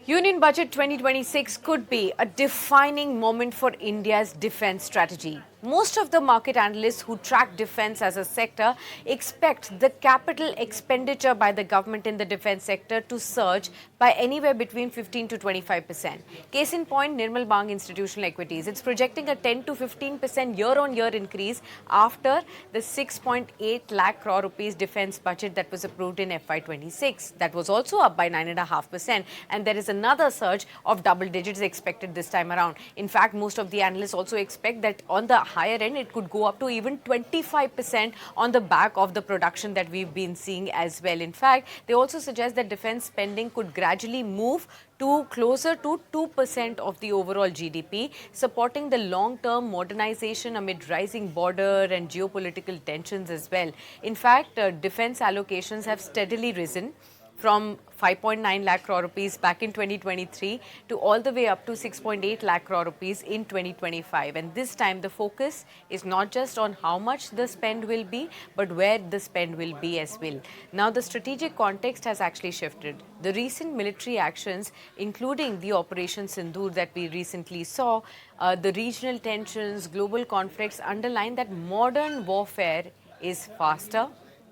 Union Budget 2026 could be a defining moment for India's defense strategy. Most of the market analysts who track defense as a sector expect the capital expenditure by the government in the defense sector to surge by anywhere between 15 to 25%. Case in point, Nirmal Bang Institutional Equities. It's projecting a 10 to 15% year-on-year increase after the 6.8 lakh crore rupees defense budget that was approved in FY26. That was also up by 9.5%, and there is another surge of double digits expected this time around. In fact, most of the analysts also expect that on the higher end, it could go up to even 25% on the back of the production that we've been seeing as well. In fact, they also suggest that defense spending could gradually move to closer to 2% of the overall GDP, supporting the long-term modernization amid rising border and geopolitical tensions as well. In fact, defense allocations have steadily risen from 5.9 lakh crore rupees back in 2023 to all the way up to 6.8 lakh crore rupees in 2025. And this time the focus is not just on how much the spend will be, but where the spend will be as well. Now the strategic context has actually shifted. The recent military actions, including the Operation Sindhu that we recently saw, the regional tensions, global conflicts underline that modern warfare is faster,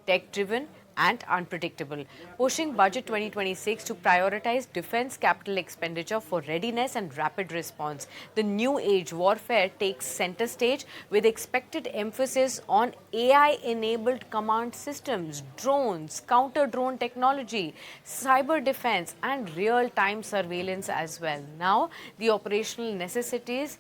tech-driven, and unpredictable, pushing Budget 2026 to prioritize defense capital expenditure for readiness and rapid response. The new age warfare takes center stage with expected emphasis on AI-enabled command systems, drones, counter-drone technology, cyber defense, and real-time surveillance as well. Now, the operational necessities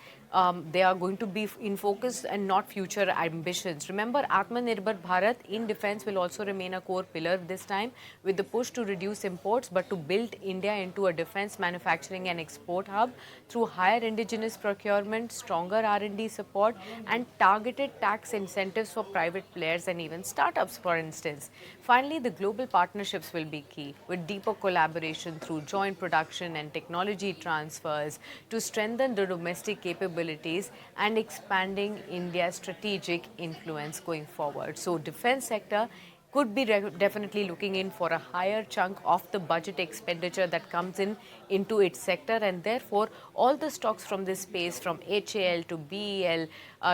they are going to be in focus and not future ambitions. Remember, Atmanirbhar Bharat in defense will also remain a core pillar this time, with the push to reduce imports but to build India into a defense manufacturing and export hub through higher indigenous procurement, stronger R&D support, and targeted tax incentives for private players and even startups, for instance. Finally, the global partnerships will be key, with deeper collaboration through joint production and technology transfers to strengthen the domestic capabilities and expanding India's strategic influence going forward. So, defense sector could be definitely looking in for a higher chunk of the budget expenditure that comes into its sector, and therefore all the stocks from this space, from HAL to BEL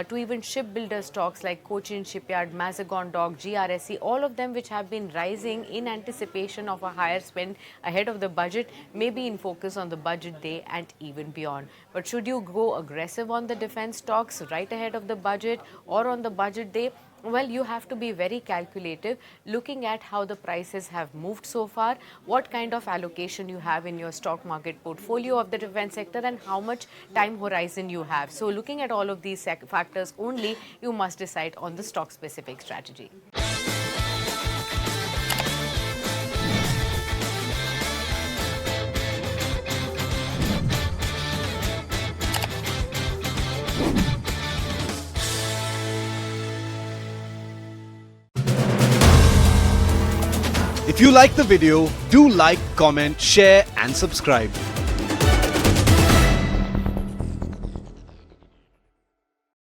to even shipbuilder stocks like Cochin, Shipyard, Mazagon Dock, GRSE, all of them which have been rising in anticipation of a higher spend ahead of the budget, may be in focus on the budget day and even beyond. But should you go aggressive on the defense stocks right ahead of the budget or on the budget day? Well, you have to be very calculative, looking at how the prices have moved so far, what kind of allocation you have in your stock market portfolio of the defense sector, and how much time horizon you have. So looking at all of these factors only, you must decide on the stock specific strategy. If you like the video, do like, comment, share and subscribe.